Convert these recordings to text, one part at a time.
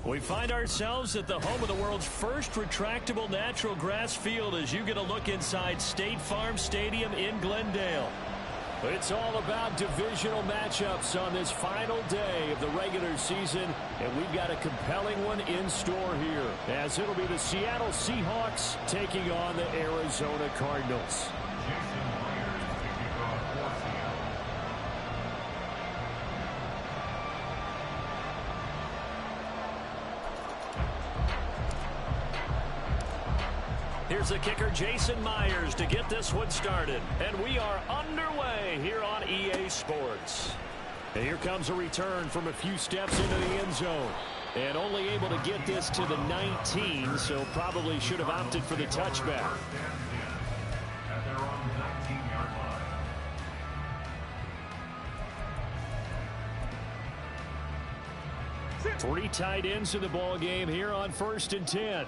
We find ourselves at the home of the world's first retractable natural grass field as you get a look inside State Farm Stadium in Glendale. It's all about divisional matchups on this final day of the regular season, and we've got a compelling one in store here, as it'll be the Seattle Seahawks taking on the Arizona Cardinals. Here's the kicker, Jason Myers, to get this one started. And we are underway here on EA Sports. And here comes a return from a few steps into the end zone. And only able to get this to the 19, so probably should have opted for the touchback. 3 tight ends in the ball game here on 1st and 10.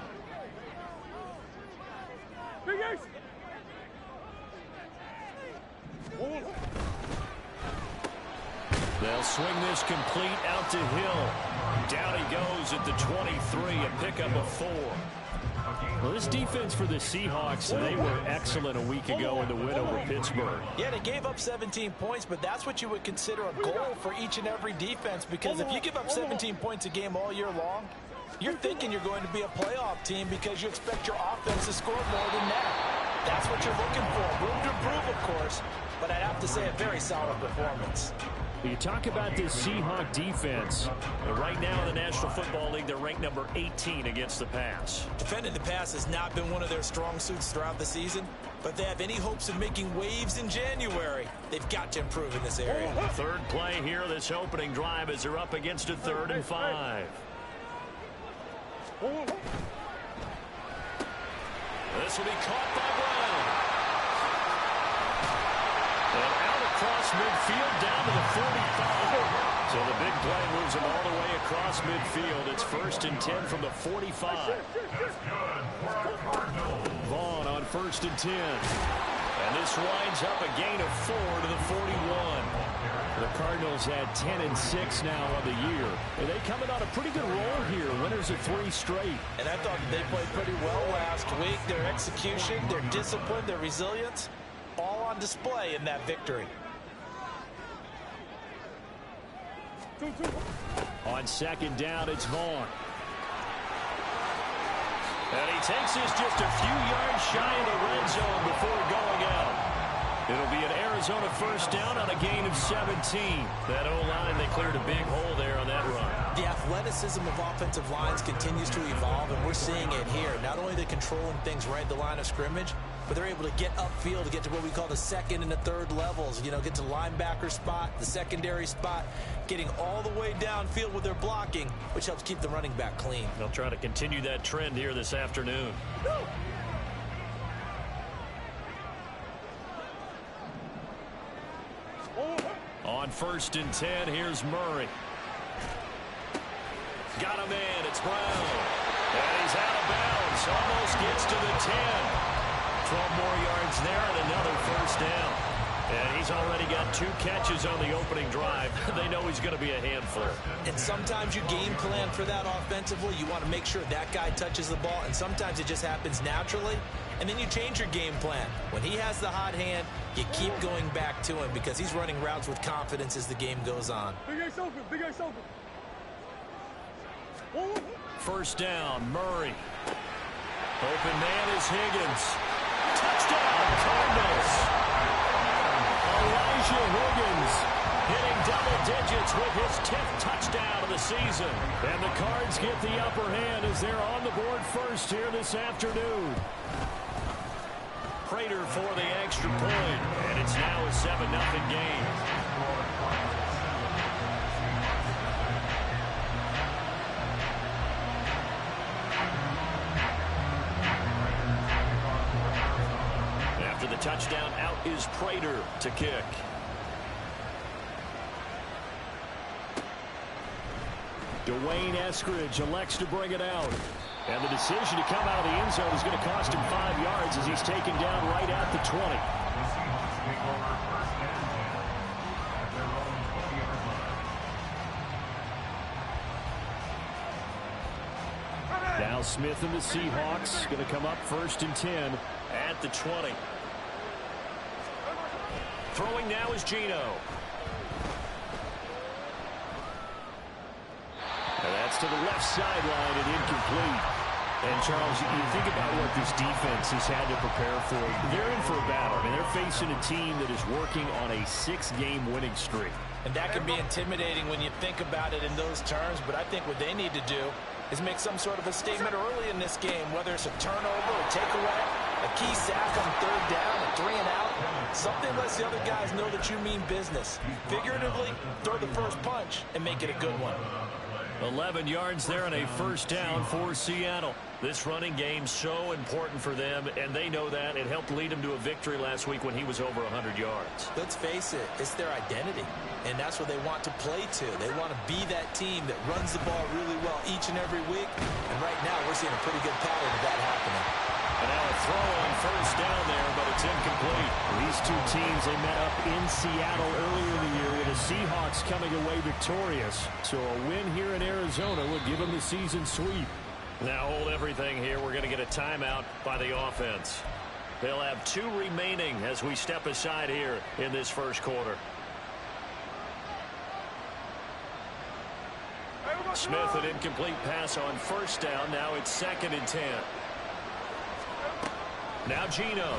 They'll swing this complete out to Hill. Down he goes at the 23, a pickup of 4. Well, this defense for the Seahawks, they were excellent a week ago in the win over Pittsburgh. Yeah, they gave up 17 points, but that's what you would consider a goal for each and every defense, because if you give up 17 points a game all year long, you're thinking you're going to be a playoff team because you expect your offense to score more than that. That's what you're looking for. Room to improve, of course, but I'd have to say a very solid performance. You talk about this Seahawk defense. Right now in the National Football League, they're ranked number 18 against the pass. Defending the pass has not been one of their strong suits throughout the season, but they have any hopes of making waves in January. They've got to improve in this area. Third play here, this opening drive, as they're up against a 3rd and 5. This will be caught by Brown. And out across midfield down to the 45. So the big play moves him all the way across midfield. It's 1st and 10 from the 45. Vaughn on 1st and 10. And this winds up a gain of 4 to the 41. The Cardinals had 10 and 6 now on the year. And they coming on a pretty good roll here. Winners of 3 straight. And I thought they played pretty well last week. Their execution, their discipline, their resilience, all on display in that victory. On 2nd down, it's Vaughn. And he takes this just a few yards shy of the red zone before going out. It'll be an Arizona 1st down on a gain of 17. That O-line, they cleared a big hole there on that run. The athleticism of offensive lines continues to evolve, and we're seeing it here. Not only are they controlling things right at the line of scrimmage, but they're able to get upfield to get to what we call the 2nd and the 3rd levels. You know, get to the linebacker spot, the secondary spot, getting all the way downfield with their blocking, which helps keep the running back clean. They'll try to continue that trend here this afternoon. On 1st and 10, here's Murray. Got a man, it's Brown. And he's out of bounds, almost gets to the 10. 12 more yards there and another 1st down. And he's already got 2 catches on the opening drive. They know he's going to be a handful. And sometimes you game plan for that offensively. You want to make sure that guy touches the ball, and sometimes it just happens naturally. And then you change your game plan. When he has the hot hand, you keep going back to him because he's running routes with confidence as the game goes on. Big ace open, big ace open. 1st down, Murray. Open man is Higgins. Touchdown, Cardinals. Elijah Higgins hitting double digits with his 10th touchdown of the season. And the Cards get the upper hand as they're on the board first here this afternoon. Prater for the extra point, and it's now a 7-0 game. After the touchdown, out is Prater to kick. Dwayne Eskridge elects to bring it out. And the decision to come out of the end zone is going to cost him 5 yards as he's taken down right at the 20. Now Smith and the Seahawks going to come up 1st and 10 at the 20. Throwing now is Geno. And that's to the left sideline and incomplete. And, Charles, you think about what this defense has had to prepare for. They're in for a battle. I mean, they're facing a team that is working on a 6-game winning streak. And that can be intimidating when you think about it in those terms. But I think what they need to do is make some sort of a statement early in this game, whether it's a turnover, a takeaway, a key sack on 3rd down, a 3-and-out. Something lets the other guys know that you mean business. Figuratively, throw the first punch and make it a good one. 11 yards there on a 1st down for Seattle. This running game so important for them, and they know that. It helped lead them to a victory last week when he was over 100 yards. Let's face it, it's their identity, and that's what they want to play to. They want to be that team that runs the ball really well each and every week, and right now we're seeing a pretty good pattern of that happening. And now a throw on 1st down there, but it's incomplete. These two teams, they met up in Seattle earlier in the year with the Seahawks coming away victorious. So a win here in Arizona will give them the season sweep. Now hold everything here. We're going to get a timeout by the offense. They'll have 2 remaining as we step aside here in this 1st quarter. Smith, an incomplete pass on 1st down. Now it's 2nd and 10. Now Geno.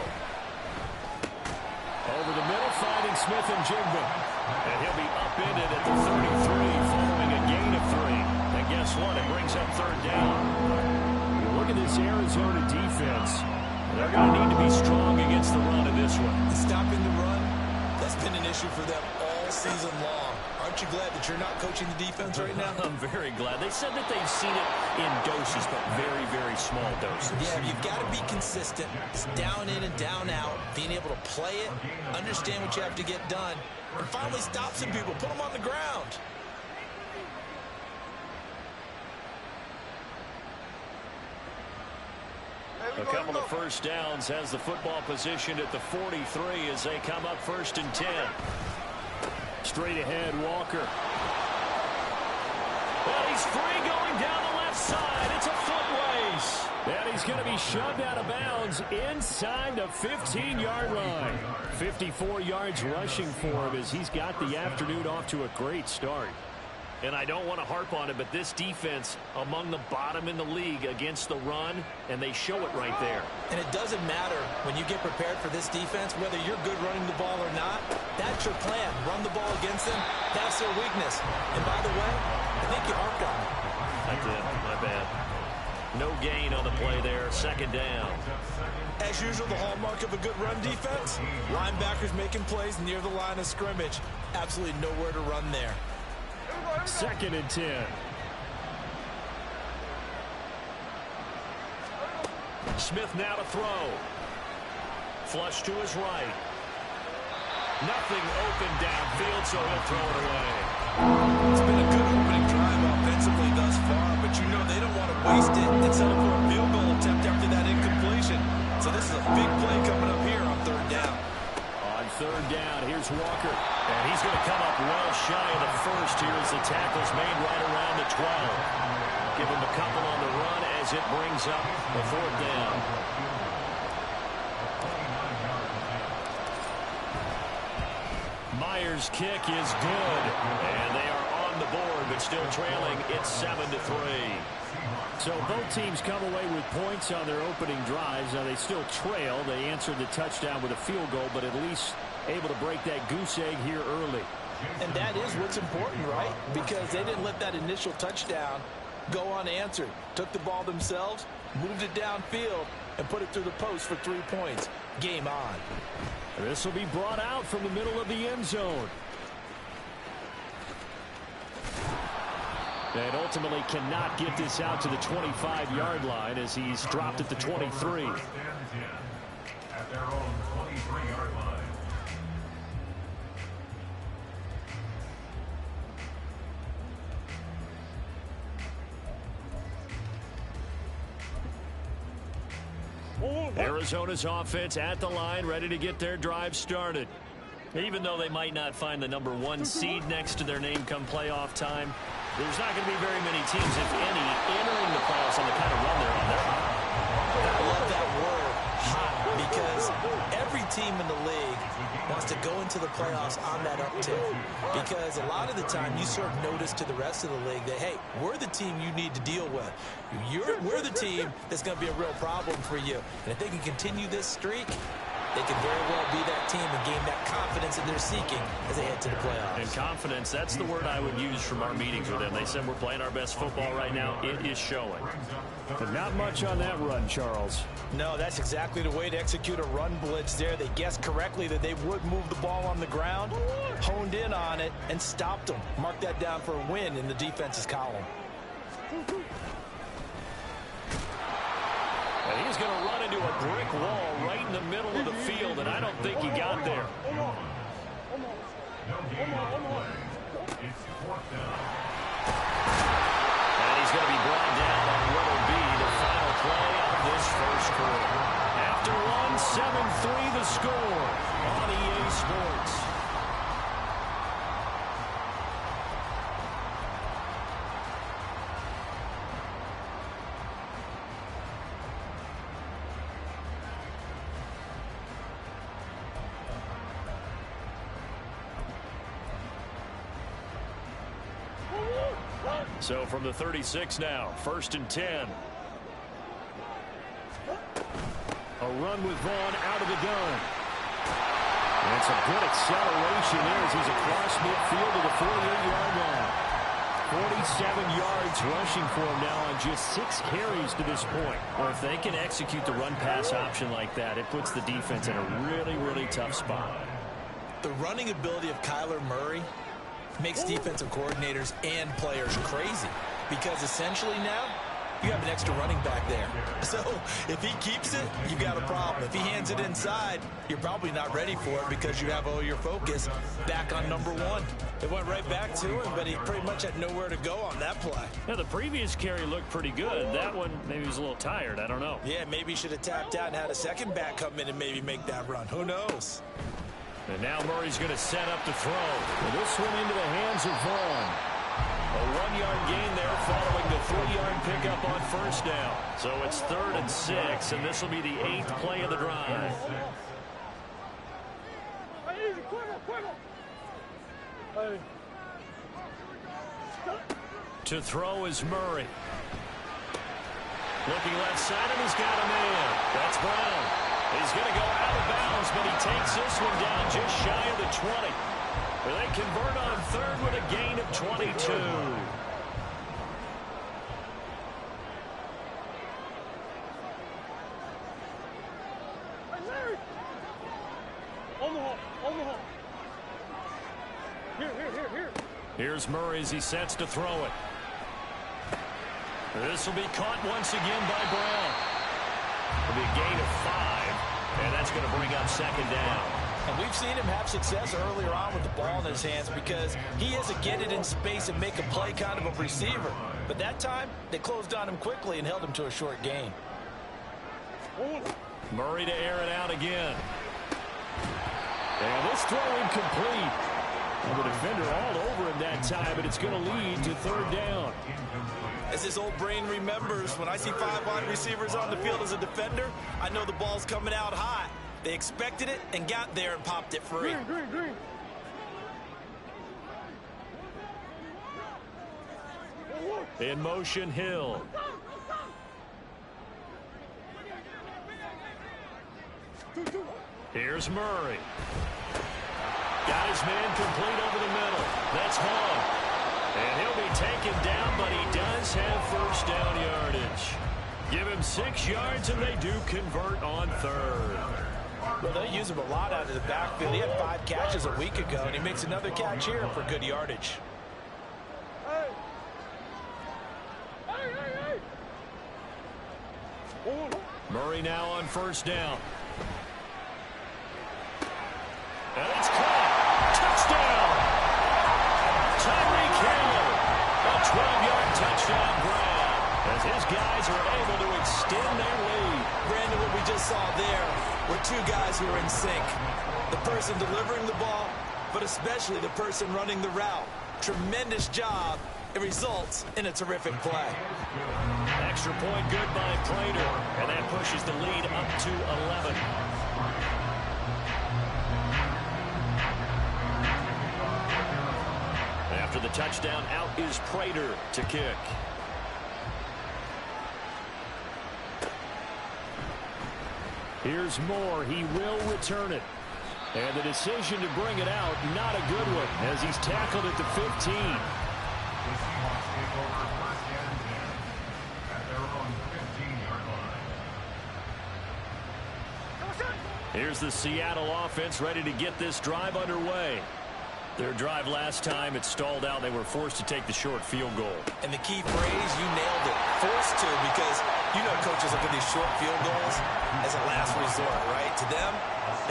Over the middle, finding Smith and Jigba. And he'll be upended at the 33 following a gain of 3. And guess what? It brings up 3rd down. You look at this Arizona defense. They're going to need to be strong against the run in this one. Stopping the run, that's been an issue for them all season long. Aren't you glad that you're not coaching the defense right now? I'm very glad. They said that they've seen it in doses, but very, very small doses. Yeah, you've got to be consistent. It's down in and down out. Being able to play it, understand what you have to get done, and finally stop some people, put them on the ground. A couple of 1st downs has the football positioned at the 43 as they come up 1st and 10. Straight ahead, Walker. Well, he's free going down the left side. It's a foot race. And he's going to be shoved out of bounds inside the 15-yard line. 54 yards rushing for him as he's got the afternoon off to a great start. And I don't want to harp on it, but this defense among the bottom in the league against the run, and they show it right there. And it doesn't matter when you get prepared for this defense, whether you're good running the ball or not. That's your plan. Run the ball against them. That's their weakness. And by the way, I think you harped on it. I did. My bad. No gain on the play there. 2nd down. As usual, the hallmark of a good run defense, linebackers making plays near the line of scrimmage. Absolutely nowhere to run there. 2nd and 10. Smith now to throw. Flush to his right. Nothing open downfield, so he'll throw it away. It's been a good opening drive offensively thus far, but you know they don't want to waste it and settle for a field goal attempt after that incompletion. So this is a big play coming up here on 3rd down. On 3rd down, here's Walker. And he's going to come up well shy of the 1st here as the tackle's made right around the 12. Give him a couple on the run as it brings up the 4th down. Myers' kick is good. And they are on the board, but still trailing. It's 7-3. So both teams come away with points on their opening drives. Now they still trail. They answered the touchdown with a field goal, but at least able to break that goose egg here early. And that is what's important, right? Because they didn't let that initial touchdown go unanswered. Took the ball themselves, moved it downfield, and put it through the post for 3 points. Game on. This will be brought out from the middle of the end zone. And ultimately cannot get this out to the 25-yard line as he's dropped at the 23. At their own 23-yard line. Arizona's offense at the line, ready to get their drive started. Even though they might not find the #1 seed next to their name come playoff time, There's not going to be very many teams, if any, entering the playoffs on the kind of run they're on. They're hot. I love that word, hot, because every team in the league wants to go into the playoffs on that uptick. Because a lot of the time you serve notice to the rest of the league that, hey, we're the team you need to deal with. We're the team that's going to be a real problem for you. And if they can continue this streak, they can very well be that team and gain that confidence that they're seeking as they head to the playoffs. And confidence, that's the word I would use from our meetings with them. They said we're playing our best football right now. It is showing. But not much on that run, Charles. No, that's exactly the way to execute a run blitz there. They guessed correctly that they would move the ball on the ground, honed in on it, and stopped them. Mark that down for a win in the defense's column. And he's going to run into a brick wall right in the middle of the field, and I don't think he got there. And he's going to be brought down on what will be the final play of this first quarter. After one, 7-3 the score on EA Sports. So from the 36 now, 1st and 10. A run with Vaughn out of the gun. And it's a good acceleration there as he's across midfield to the 48-yard line. 47 yards rushing for him now on just 6 carries to this point. Well, if they can execute the run-pass option like that, it puts the defense in a really, really tough spot. The running ability of Kyler Murray makes defensive coordinators and players crazy, because essentially now you have an extra running back there. So if he keeps it, you got a problem. If he hands it inside, you're probably not ready for it because you have all your focus back on number one. It went right back to him, but he pretty much had nowhere to go on that play. Now, the previous carry looked pretty good. That one, maybe he was a little tired. I don't know. Yeah, maybe he should have tapped out and had a second back come in and maybe make that run. Who knows? And now Murray's going to set up to throw. And this one into the hands of Vaughn. A 1-yard gain there following the 3-yard pickup on first down. So it's 3rd and 6, and this will be the 8th play of the drive. To throw is Murray. Looking left side, and he's got a man. That's Brown. He's going to go out of bounds, but he takes this one down just shy of the 20. They convert on 3rd with a gain of 22. Here's Murray as he sets to throw it. This will be caught once again by Brown. It'll be a gain of 5, and that's going to bring up 2nd down. And we've seen him have success earlier on with the ball in his hands because he is a get it in space and make a play kind of a receiver. But that time, they closed on him quickly and held him to a short gain. Murray to air it out again. And this throw incomplete. And the defender all over him that time, but it's going to lead to 3rd down. As his old brain remembers, when I see 5 wide receivers on the field as a defender, I know the ball's coming out hot. They expected it and got there and popped it free. Green. In motion, Hill. Here's Murray. Got his man complete over the middle. That's Vaughn. And he'll be taken down, but he does have 1st down yardage. Give him 6 yards, and they do convert on 3rd. Well, they use him a lot out of the backfield. He had 5 catches a week ago, and he makes another catch here for good yardage. Murray now on 1st down. And it's caught. Touchdown. Tyreek Hill. A 12-yard touchdown grab as his guys are able to extend their lead. Brandon, what we just saw there were 2 guys who are in sync. The person delivering the ball, but especially the person running the route. Tremendous job It results in a terrific play. Extra point good by Prater, and that pushes the lead up to 11. After the touchdown, out is Prater to kick. Here's Moore. He will return it. And the decision to bring it out, not a good one, as he's tackled at the 15. The Seahawks take over first and 10 at their own 15-yard line. Here's the Seattle offense ready to get this drive underway. Their drive last time, it stalled out. They were forced to take the short field goal. And the key phrase, you nailed it. Forced to, because you know coaches look at these short field goals as a last resort, right? To them,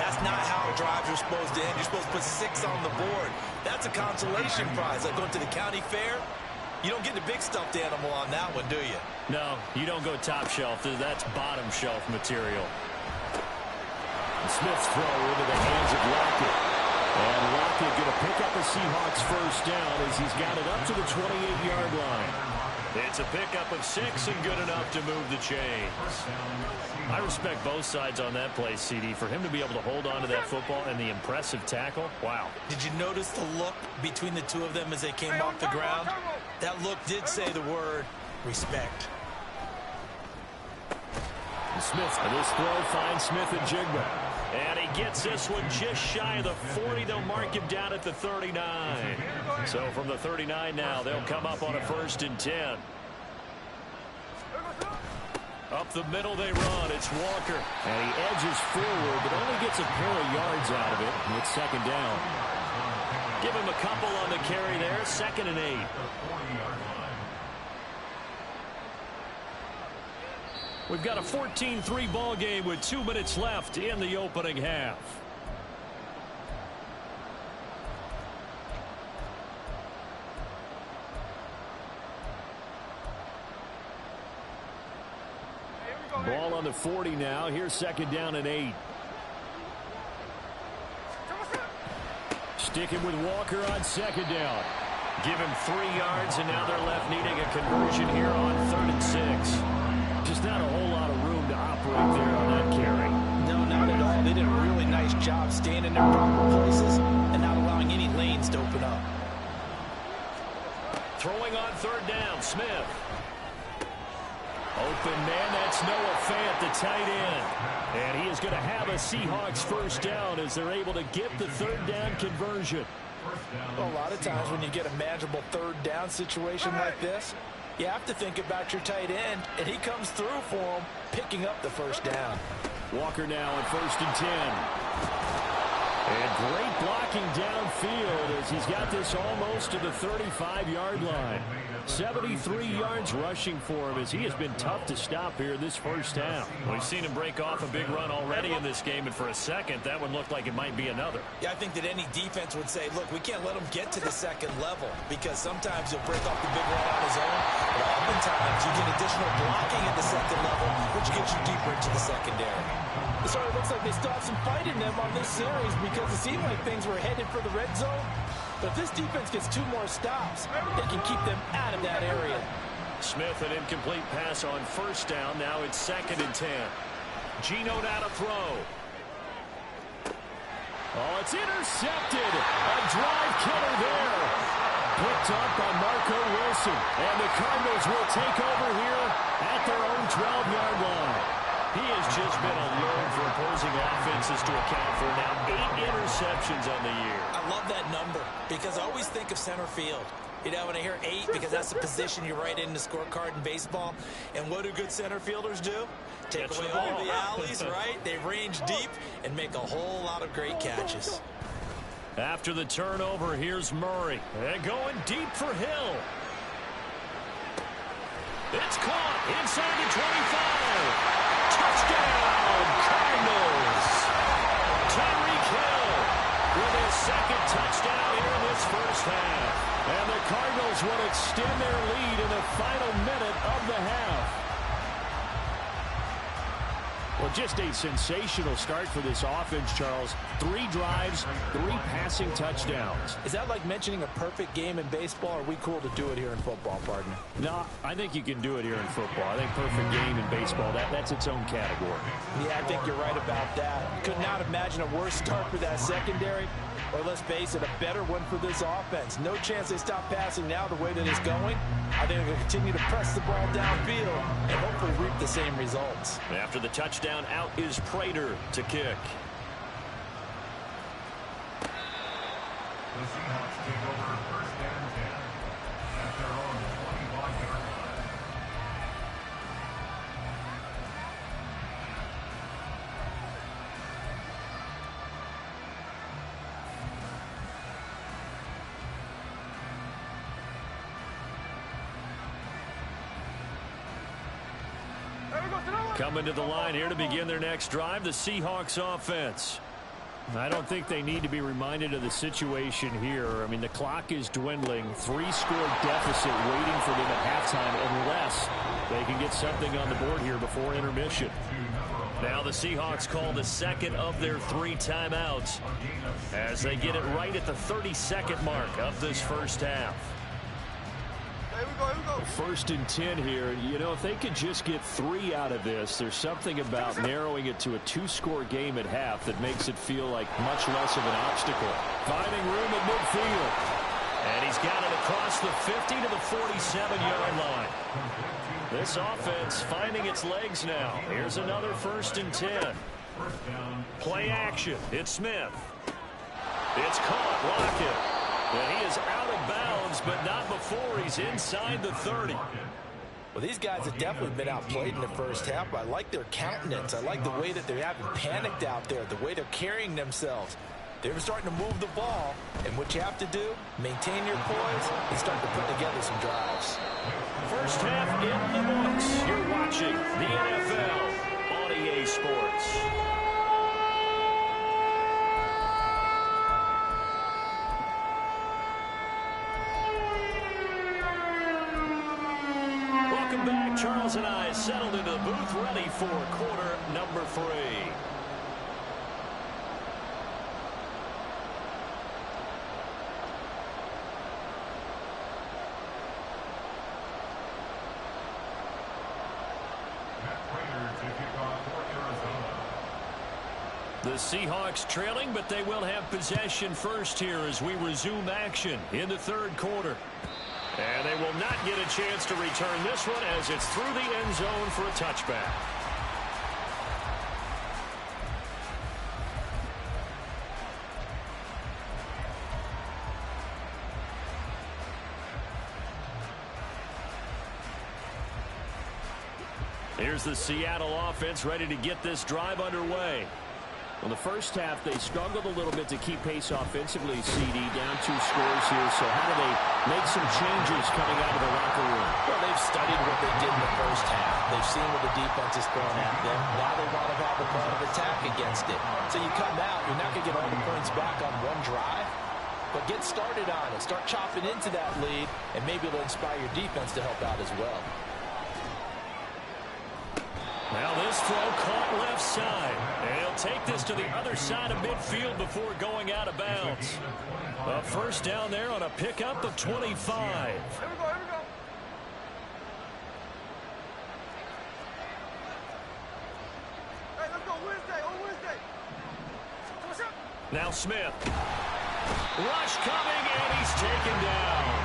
that's not how drives are supposed to end. You're supposed to put 6 on the board. That's a consolation prize. Like going to the county fair, you don't get the big stuffed animal on that one, do you? No, you don't go top shelf. That's bottom shelf material. And Smith's throw into the hands of Lockett. And Lockett going to pick up a Seahawks first down as he's got it up to the 28-yard line. It's a pickup of 6 and good enough to move the chains. I respect both sides on that play, CD. For him to be able to hold on to that football and the impressive tackle, wow. Did you notice the look between the two of them as they came off the ground? That look did say the word respect. Smith, and this throw finds Smith and Jigba. And he gets this one just shy of the 40. They'll mark him down at the 39. So from the 39 now, they'll come up on a 1st and 10. Up the middle they run. It's Walker. And he edges forward, but only gets a pair of yards out of it. And it's 2nd down. Give him a couple on the carry there. 2nd and 8. We've got a 14-3 ball game with 2 minutes left in the opening half. Ball on the 40 now. Here's 2nd down and 8. Sticking with Walker on 2nd down. Give him 3 yards, and now they're left needing a conversion here on 3rd and 6. Just not a whole lot of room to operate there on that carry. No, not at all. They did a really nice job staying in their proper places and not allowing any lanes to open up. Throwing on 3rd down, Smith. Open man, that's Noah Fant, the tight end. And he is going to have a Seahawks first down as they're able to get the 3rd down conversion. Well, a lot of times when you get a manageable 3rd down situation like this, you have to think about your tight end, and he comes through for him, picking up the 1st down. Walker now at 1st and 10. And great blocking downfield as he's got this almost to the 35-yard line. 73 yards rushing for him as he has been tough to stop here this first half. We've seen him break off a big run already in this game, and for a second, that one looked like it might be another. Yeah, I think that any defense would say, look, we can't let him get to the 2nd level because sometimes he'll break off the big run on his own, but oftentimes you get additional blocking at the 2nd level, which gets you deeper into the secondary. So it looks like they still have some fight in them on this series because it seemed like things were headed for the red zone. But if this defense gets 2 more stops, they can keep them out of that area. Smith, an incomplete pass on 1st down. Now it's 2nd and 10. Geno now to throw. Oh, it's intercepted. A drive killer there. Picked up by Marco Wilson. And the Cardinals will take over here at their own 12-yard line. He has just been alone for opposing offenses to account for now 8 interceptions on the year. I love that number because I always think of center field. You know, when I hear 8, because that's the position you write in the scorecard in baseball. And what do good center fielders do? Take away all the alleys, right? They range deep and make a whole lot of great catches. After the turnover, here's Murray. And going deep for Hill. It's caught inside the 25. Touchdown, Cardinals. Tyreek Hill with his 2nd touchdown here in this first half. And the Cardinals will extend their lead in the final minute of the half. Well, just a sensational start for this offense, Charles. 3 drives, 3 passing touchdowns. Is that like mentioning a perfect game in baseball, or are we cool to do it here in football, partner? No, I think you can do it here in football. I think perfect game in baseball, that's its own category. Yeah, I think you're right about that. Could not imagine a worse start for that secondary, or let's face it, a better one for this offense. No chance they stop passing now the way that it's going. I think they're going to continue to press the ball downfield and hopefully reap the same results. After the touchdown, out is Prater to kick. The Seahawks take over first and 10 at their own 21-yard line. Coming to the line here to begin their next drive, the Seahawks offense. I don't think they need to be reminded of the situation here. I mean, the clock is dwindling. 3-score deficit waiting for them at halftime unless they can get something on the board here before intermission. Now the Seahawks call the second of their 3 timeouts as they get it right at the 32nd mark of this first half. First and 10 here. You know, if they could just get 3 out of this, there's something about narrowing it to a 2-score game at half that makes it feel like much less of an obstacle. Finding room at midfield. And he's got it across the 50 to the 47-yard line. This offense finding its legs now. Here's another first and 10. Play action. It's Smith. It's caught. Lockett. And he is out of bounds, but not before he's inside the 30. Well, these guys have definitely been outplayed in the first half. I like their countenance. I like the way that they haven't panicked out there, the way they're carrying themselves. They're starting to move the ball, and what you have to do, maintain your poise and start to put together some drives. First half in the books. You're watching the NFL on EA Sports. Welcome back. Charles and I settled into the booth, ready for quarter number 3. The Seahawks trailing, but they will have possession first here as we resume action in the third quarter. And they will not get a chance to return this one as it's through the end zone for a touchback. Here's the Seattle offense ready to get this drive underway. Well, the first half, they struggled a little bit to keep pace offensively, CD, down 2 scores here. So how do they make some changes coming out of the locker room? Well, they've studied what they did in the first half. They've seen what the defense is throwing at them. Now they want to have a plan of attack against it. So you come out, you're not going to get all the points back on one drive, but get started on it. Start chopping into that lead, and maybe it'll inspire your defense to help out as well. Now this throw caught left side. And he'll take this to the other side of midfield before going out of bounds. A first down there on a pickup of 25. Here we go. Hey, let's go Wednesday. On Wednesday. What's up? Now Smith. Rush coming, and he's taken down.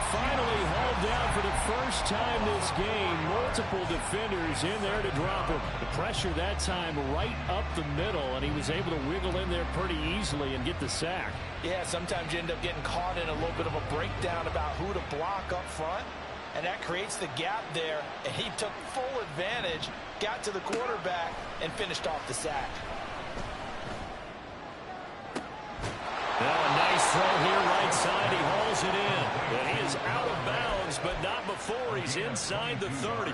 Finally hauled down for the first time this game. Multiple defenders in there to drop him. The pressure that time right up the middle, and he was able to wiggle in there pretty easily and get the sack. Yeah, sometimes you end up getting caught in a little bit of a breakdown about who to block up front, and that creates the gap there, and he took full advantage, got to the quarterback, and finished off the sack. Now a nice throw here right side. He hauls it in. And he is out of bounds, but not before he's inside the 30.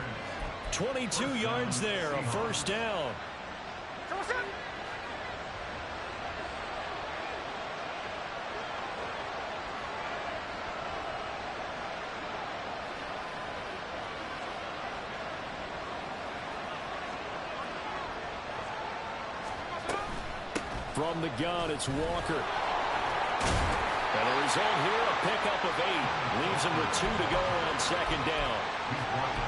22 yards there, a first down. From the gun, it's Walker. And the result here, a pickup of 8. Leaves him with 2 to go on second down.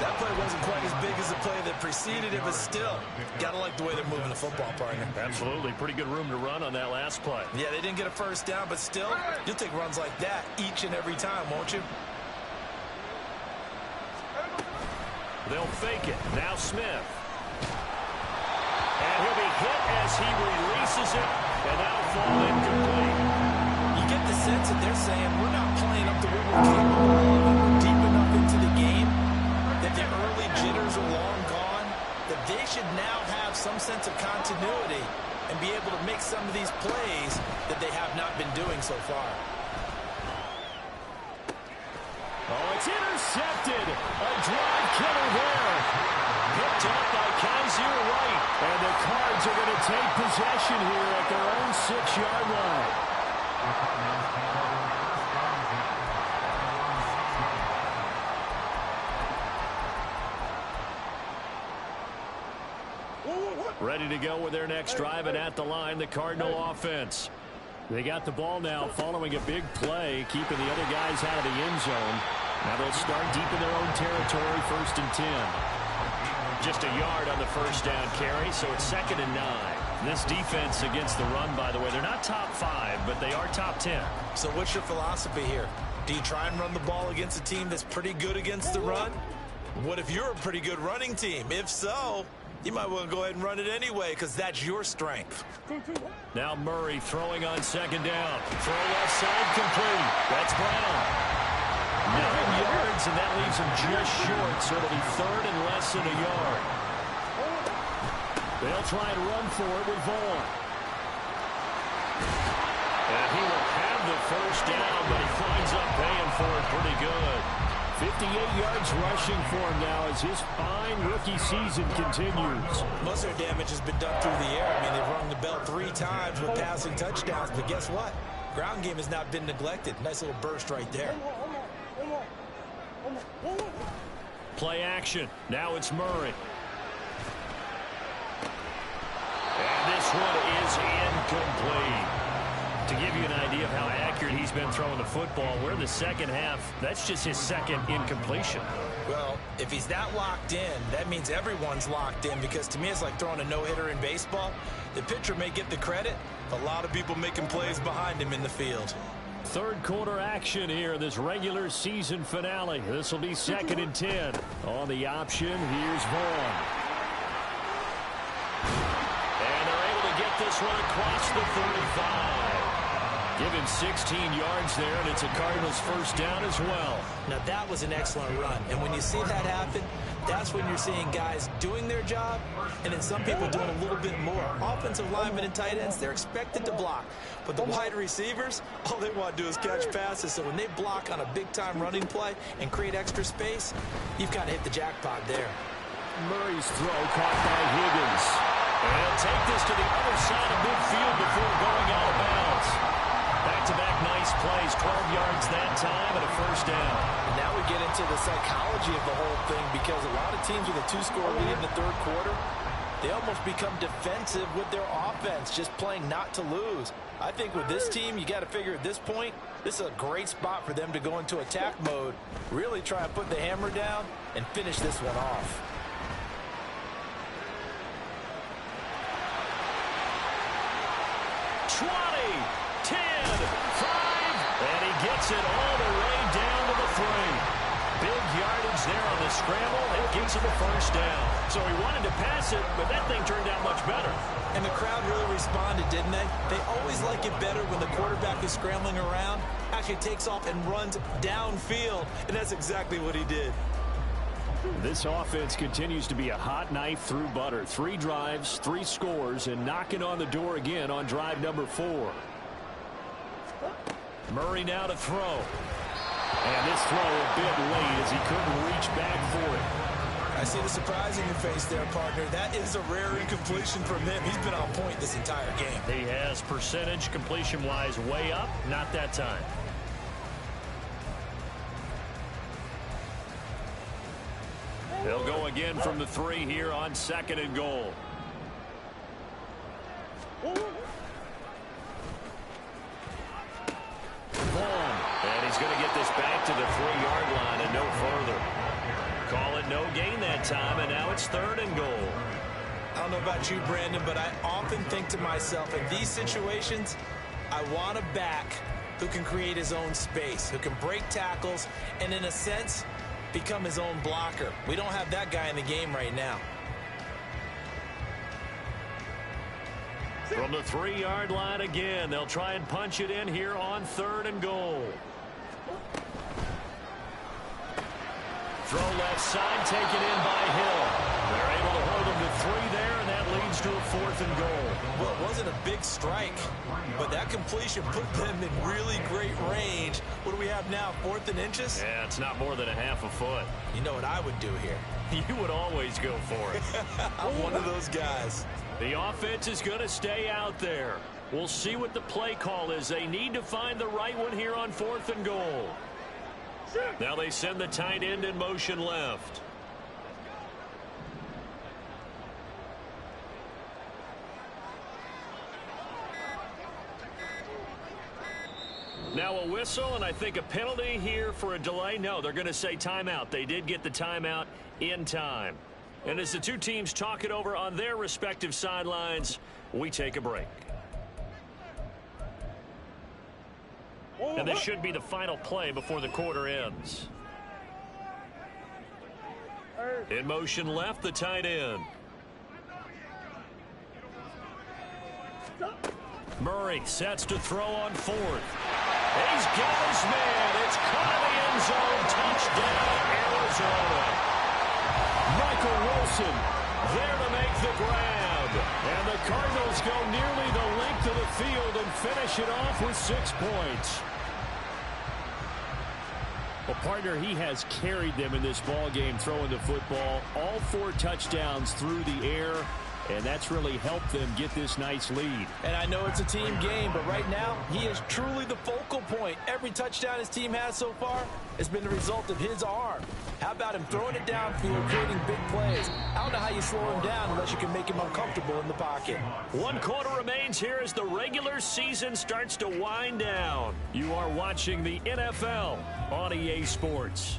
That play wasn't quite as big as the play that preceded it, but still, got to like the way they're moving the football, partner. Absolutely. Pretty good room to run on that last play. Yeah, they didn't get a first down, but still, you'll take runs like that each and every time, won't you? They'll fake it. Now Smith. And he'll be hit as he releases it, and that'll fall incomplete. You get the sense that they're saying, we're not playing up to what we're capable of, and we're deep enough into the game that the early jitters are long gone, that they should now have some sense of continuity and be able to make some of these plays that they have not been doing so far. Oh, it's intercepted. A drive killer there. Picked up by Kaiser White. And the Cards are going to take possession here at their own 6-yard line. Ready to go with their next drive, and at the line, the Cardinal offense. They got the ball now following a big play, keeping the other guys out of the end zone. Now they'll start deep in their own territory, 1st and 10. Just a yard on the first down carry, so it's 2nd and 9. This defense against the run, by the way, they're not top 5, but they are top 10. So what's your philosophy here? Do you try and run the ball against a team that's pretty good against the run? What if you're a pretty good running team? If so, you might want to go ahead and run it anyway, because that's your strength. Now Murray throwing on 2nd down. Throw left side complete. That's Brown. 9 yards, and that leaves him just short, so it'll be 3rd and less than a yard. They'll try and run for it with Vaughn. And he will have the first down, but he winds up paying for it pretty good. 58 yards rushing for him now as his fine rookie season continues. Most of their damage has been done through the air. I mean, they've rung the bell 3 times with passing touchdowns, but guess what? Ground game has not been neglected. Nice little burst right there. Play action. Now it's Murray. And this one is incomplete. To give you an idea of how accurate he's been throwing the football, we're in the second half. That's just his 2nd incompletion. Well, if he's that locked in, that means everyone's locked in, because to me it's like throwing a no-hitter in baseball. The pitcher may get the credit, a lot of people making plays behind him in the field. 3rd quarter action here in this regular season finale. This will be 2nd and 10. On the option, here's Vaughn. And they're able to get this one across the 35. Give him 16 yards there, and it's a Cardinals first down as well. Now, that was an excellent run. And when you see that happen, that's when you're seeing guys doing their job, and then some people doing a little bit more. Offensive linemen and tight ends, they're expected to block. But the wide receivers, all they want to do is catch passes. So when they block on a big-time running play and create extra space, you've got to hit the jackpot there. Murray's throw caught by Higgins. And he'll take this to the other side of midfield before going out of bounds. Back-to-back nice plays, 12 yards that time, and a first down. And now we get into the psychology of the whole thing, because a lot of teams with a 2-score lead in the 3rd quarter, they almost become defensive with their offense, just playing not to lose. I think with this team, you got to figure at this point, this is a great spot for them to go into attack mode, really try and put the hammer down and finish this one off. And he gets it all the way down to the 3. Big yardage there on the scramble. It gets him a first down. So he wanted to pass it, but that thing turned out much better. And the crowd really responded, didn't they? They always like it better when the quarterback is scrambling around, actually takes off and runs downfield. And that's exactly what he did. This offense continues to be a hot knife through butter. 3 drives, 3 scores, and knocking on the door again on drive number 4. Murray now to throw. And this throw a bit late as he couldn't reach back for it. I see the surprise in your face there, partner. That is a rare incompletion from him. He's been on point this entire game. He has percentage completion-wise way up. Not that time. They'll go again from the 3 here on 2nd and goal. He's going to get this back to the 3-yard line and no further. Call it no gain that time, and now it's 3rd and goal. I don't know about you, Brandon, but I often think to myself, in these situations, I want a back who can create his own space, who can break tackles, and in a sense, become his own blocker. We don't have that guy in the game right now. From the 3-yard line again, they'll try and punch it in here on 3rd and goal. Throw left side, taken in by Hill. They're able to hold him to 3 there, and that leads to a 4th and goal. Well, it wasn't a big strike, but that completion put them in really great range. What do we have now, 4th and inches? Yeah, it's not more than a half a foot. You know what I would do here? You would always go for it. I'm one of those guys. The offense is going to stay out there. We'll see what the play call is. They need to find the right one here on 4th and goal. Now they send the tight end in motion left. Now a whistle, and I think a penalty here for a delay. No, they're going to say timeout. They did get the timeout in time. And as the two teams talk it over on their respective sidelines, we take a break. And this should be the final play before the quarter ends. In motion left, the tight end. Murray sets to throw on 4th. He's got his man. It's caught in the end zone. Touchdown, Arizona. Michael Wilson there to make the grab. And the Cardinals go nearly the length of the field and finish it off with 6 points. Well, partner, he has carried them in this ball game, throwing the football. All 4 touchdowns through the air, and that's really helped them get this nice lead. And I know it's a team game, but right now, he is truly the focal point. Every touchdown his team has so far has been the result of his arm. How about him throwing it downfield, creating big plays? I don't know how you slow him down unless you can make him uncomfortable in the pocket. 1 quarter remains here as the regular season starts to wind down. You are watching the NFL on EA Sports.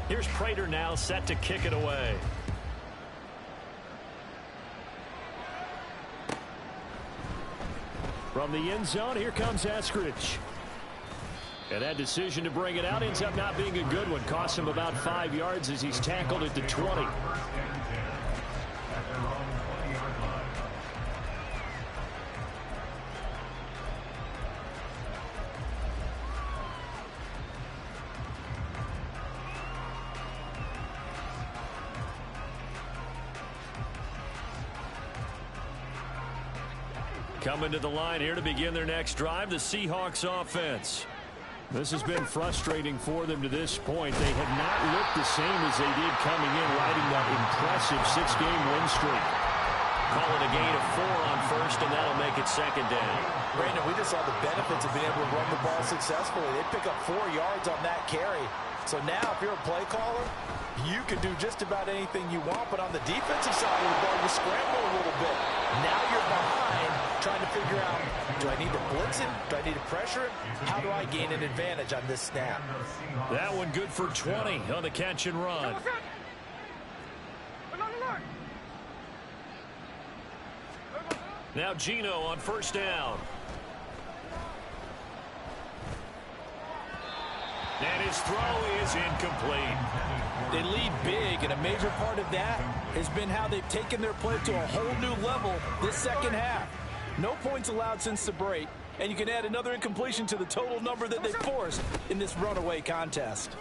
Here's Prater now set to kick it away. From the end zone, here comes Eskridge. And that decision to bring it out ends up not being a good one. Costs him about 5 yards as he's tackled at the 20. Coming to the line here to begin their next drive, the Seahawks offense. This has been frustrating for them to this point. They have not looked the same as they did coming in, riding that impressive 6-game win streak. Call it a gain of 4 on 1st, and that'll make it 2nd down. Brandon, we just saw the benefits of being able to run the ball successfully. They pick up 4 yards on that carry. So now, if you're a play caller, you can do just about anything you want. But on the defensive side of the ball, you scramble a little bit. Now you're behind, trying to figure out, do I need to blitz him? Do I need to pressure him? How do I gain an advantage on this snap? That one good for 20 on the catch and run. Now Gino on 1st down. And his throw is incomplete. They lead big, and a major part of that has been how they've taken their play to a whole new level this second half. No points allowed since the break, and you can add another incompletion to the total number that they forced in this runaway contest.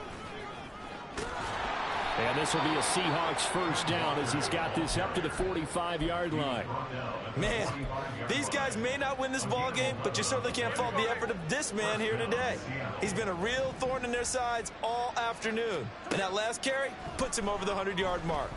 And this will be a Seahawks 1st down as he's got this up to the 45-yard line. Man, these guys may not win this ball game, but you certainly can't fault the effort of this man here today. He's been a real thorn in their sides all afternoon. And that last carry puts him over the 100-yard mark.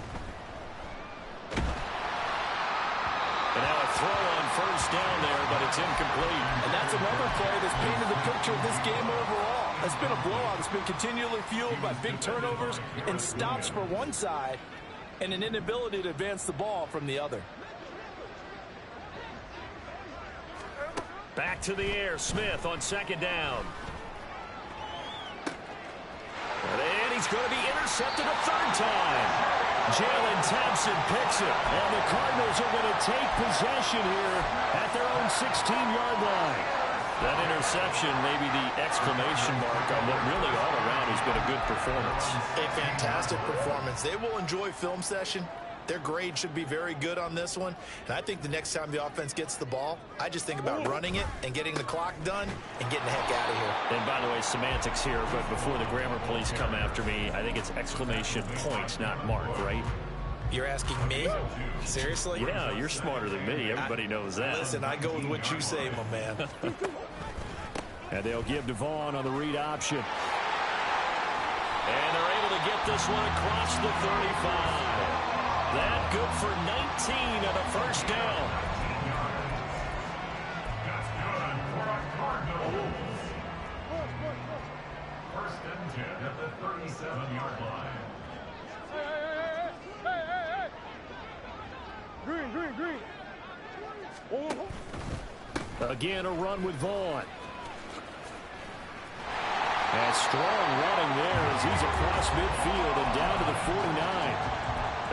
And now a throw on 1st down there, but it's incomplete. And that's another play that's painted the picture of this game overall. It's been a blowout. It's been continually fueled by big turnovers and stops for one side and an inability to advance the ball from the other. Back to the air, Smith on second down. And he's going to be intercepted a third time. Jalen Thompson picks it. And the Cardinals are going to take possession here at their own 16-yard line. That interception may be the exclamation mark on what really all around has been a good performance. A fantastic performance. They will enjoy film session. Their grade should be very good on this one. And I think the next time the offense gets the ball, I just think about running it and getting the clock done and getting the heck out of here. And by the way, semantics here, but before the grammar police come after me, I think it's exclamation points, not mark, right? You're asking me? Seriously? Yeah, you're smarter than me. Everybody knows that. Listen, I go with what you say, my man. And they'll give Devon on the read option. And they're able to get this one across the 35. That good for 19 and a first down. That's good for a Cardinals. First and 10 at the 37-yard line. Hey. Green. Again, a run with Vaughn. And strong running there as he's across midfield and down to the 49.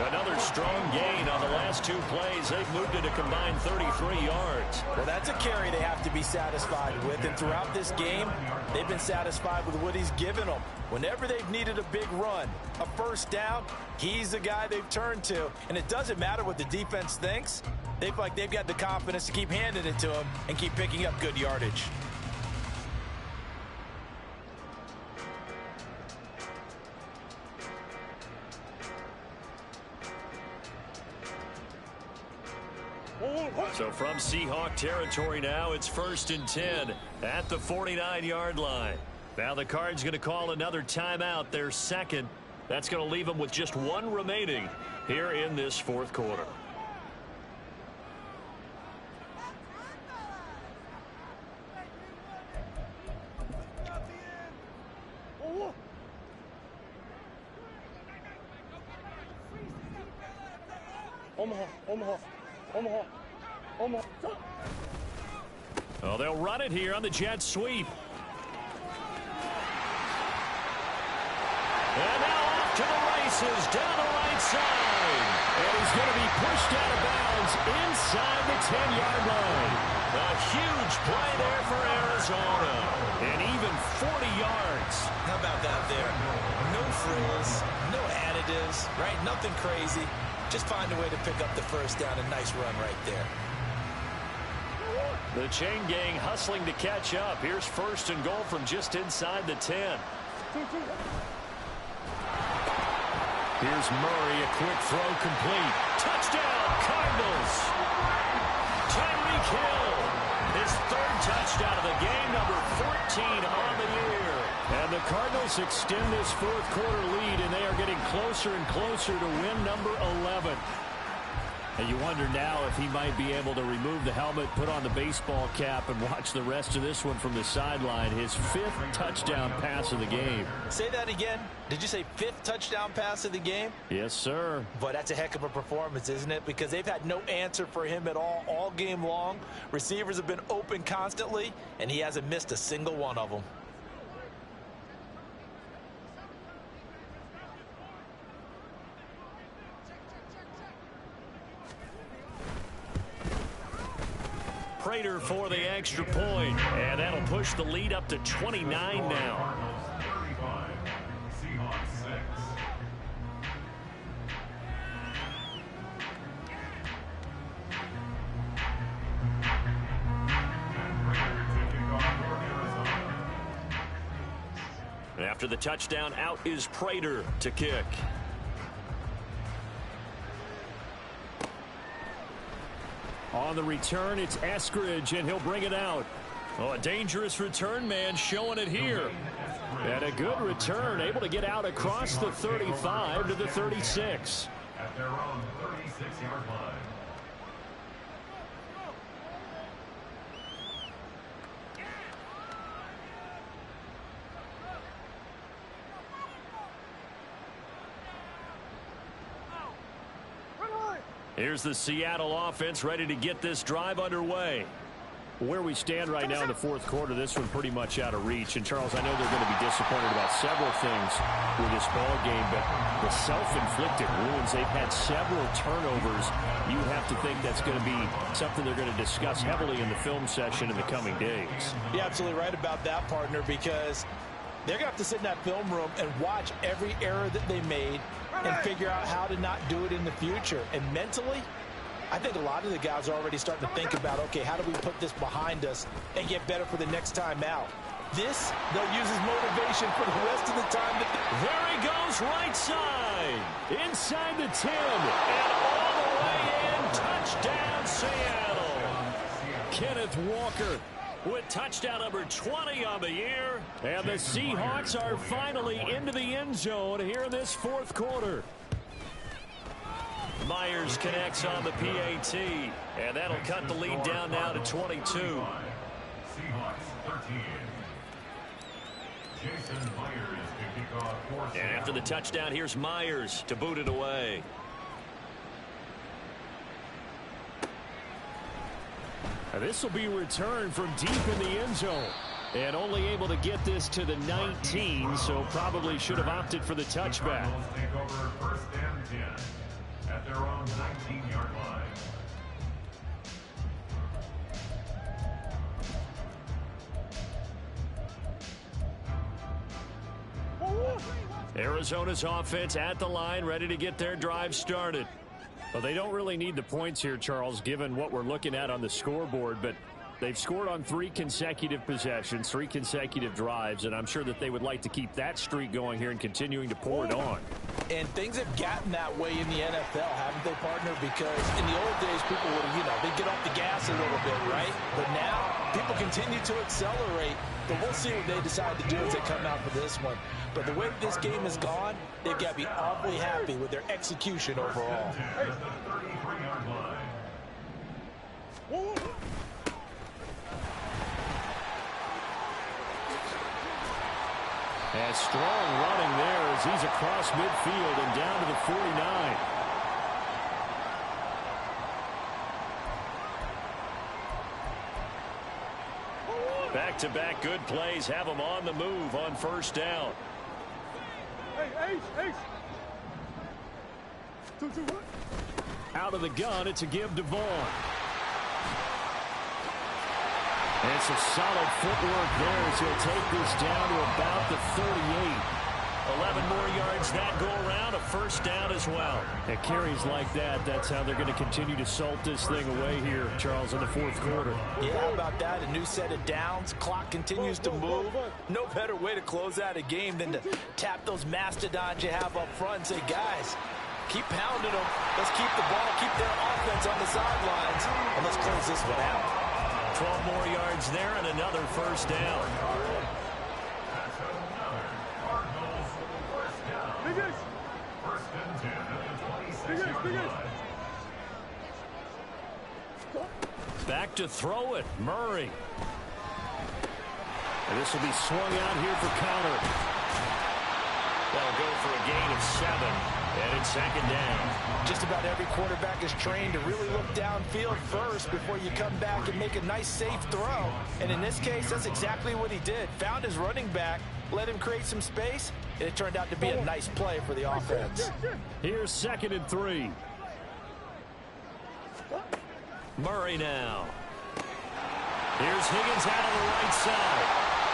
Another strong gain on the last two plays. They've moved it a combined 33 yards. Well, that's a carry they have to be satisfied with. And throughout this game, they've been satisfied with what he's given them. Whenever they've needed a big run, a first down, he's the guy they've turned to. And it doesn't matter what the defense thinks. They feel like they've got the confidence to keep handing it to him and keep picking up good yardage. So from Seahawk territory now, it's 1st and 10 at the 49-yard line. Now the Cards going to call another timeout, their second. That's going to leave them with just one remaining here in this fourth quarter. Omaha. Oh, they'll run it here on the jet sweep. And now off to the races down the right side. And he's going to be pushed out of bounds inside the 10-yard line. A huge play there for Arizona. And even 40 yards. How about that there? No frills, no additives, right? Nothing crazy. Just find a way to pick up the first down. A nice run right there. The chain gang hustling to catch up. Here's 1st and goal from just inside the 10. Here's Murray, a quick throw complete. Touchdown, Cardinals. Tyreek Hill, his 3rd touchdown of the game, number 14 on the year. And the Cardinals extend this fourth quarter lead, and they are getting closer and closer to win number 11. And you wonder now if he might be able to remove the helmet, put on the baseball cap, and watch the rest of this one from the sideline. His 5th touchdown pass of the game. Say that again. Did you say 5th touchdown pass of the game? Yes, sir. But that's a heck of a performance, isn't it? Because they've had no answer for him at all game long. Receivers have been open constantly, and he hasn't missed a single one of them. Prater for the extra point, and that'll push the lead up to 29 now. 35, Seahawks 6. After the touchdown, out is Prater to kick. On the return, it's Eskridge, and he'll bring it out. Oh, a dangerous return man showing it here. And a good return, able to get out across the 35 to the 36. At their own 36-yard line. Here's the Seattle offense ready to get this drive underway. Where we stand right now in the fourth quarter, this one pretty much out of reach. And, Charles, I know they're going to be disappointed about several things with this ball game, but the self-inflicted wounds, they've had several turnovers. You have to think that's going to be something they're going to discuss heavily in the film session in the coming days. You're absolutely right about that, partner, because they're going to have to sit in that film room and watch every error that they made and figure out how to not do it in the future. And mentally, I think a lot of the guys are already starting to think about, okay, how do we put this behind us and get better for the next time out? This, they'll use as motivation for the rest of the time. There he goes, right side. Inside the 10. And all the way in. Touchdown, Seattle. Kenneth Walker with touchdown number 20 on the year. And the Seahawks are finally into the end zone here in this fourth quarter. Myers connects on the PAT, and that'll cut the lead down now to 22. Seahawks 13. Jason Myers to kick off for And after the touchdown, here's Myers to boot it away. This will be returned from deep in the end zone. And only able to get this to the 19, so probably should have opted for the touchback. Take over first and 10 at their own 19-yard line. Arizona's offense at the line, ready to get their drive started. Well, they don't really need the points here, Charles, given what we're looking at on the scoreboard, but they've scored on 3 consecutive possessions, 3 consecutive drives, and I'm sure that they would like to keep that streak going here and continuing to pour it on. And things have gotten that way in the NFL, haven't they, partner? Because in the old days, people would, they'd get off the gas a little bit, right? But now, people continue to accelerate, but we'll see what they decide to do as they come out for this one. But the way that this game has gone, they've got to be awfully happy with their execution overall. At the 33-yard line. And strong running there as he's across midfield and down to the 49. Back-to-back good plays have them on the move on first down. Out of the gun, it's a give to Vaughn. And it's a solid footwork there as he'll take this down to about the 38. 11 more yards that go around, a first down as well. And carries like that, that's how they're going to continue to salt this thing away here, Charles, in the fourth quarter. Yeah, how about that? A new set of downs. Clock continues to move. No better way to close out a game than to tap those mastodons you have up front and say, guys, keep pounding them. Let's keep the ball, keep their offense on the sidelines, and let's close this one out. 12 more yards there and another first down. That's another Cardinals first down. First and 10 at the 26-yard line. Back to throw it, Murray. And this will be swung out here for Connor. That'll go for a gain of 7. And it's second down. Just about every quarterback is trained to really look downfield first before you come back and make a nice, safe throw. And in this case, that's exactly what he did. Found his running back, let him create some space, and it turned out to be a nice play for the offense. Here's 2nd and 3. Murray now. Here's Higgins out on the right side.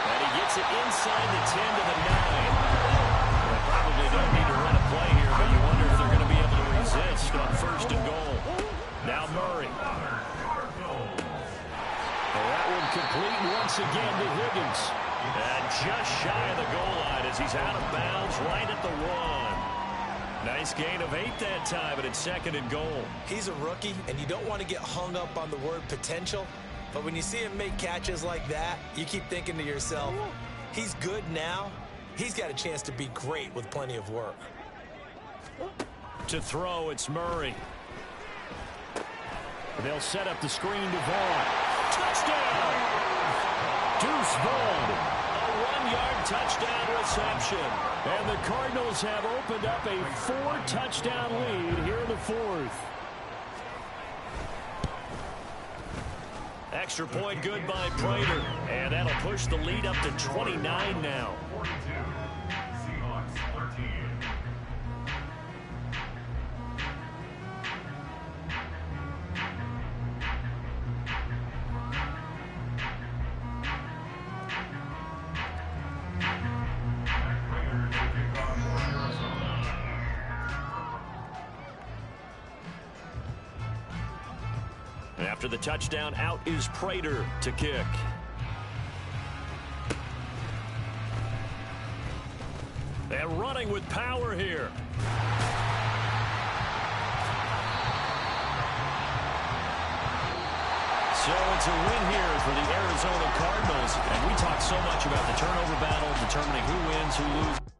And he gets it inside the 10 to the 9. They probably don't need to run a play here, but you wonder if they're going to be able to resist on first and goal. Now Murray. And that one complete once again to Higgins. And just shy of the goal line as he's out of bounds right at the 1. Nice gain of 8 that time, but it's 2nd and goal. He's a rookie, and you don't want to get hung up on the word potential. But when you see him make catches like that, you keep thinking to yourself, he's good now. He's got a chance to be great with plenty of work. To throw, it's Murray. They'll set up the screen to Vaughn. Touchdown! Deuce Vaughn. A 1-yard touchdown reception. And the Cardinals have opened up a 4-touchdown lead here in the fourth. extra point good by Prater. And that'll push the lead up to 29 now. 42. Seahawks 13. After the touchdown, out is Prater to kick. And running with power here. So it's a win here for the Arizona Cardinals. And we talk so much about the turnover battle, determining who wins, who loses.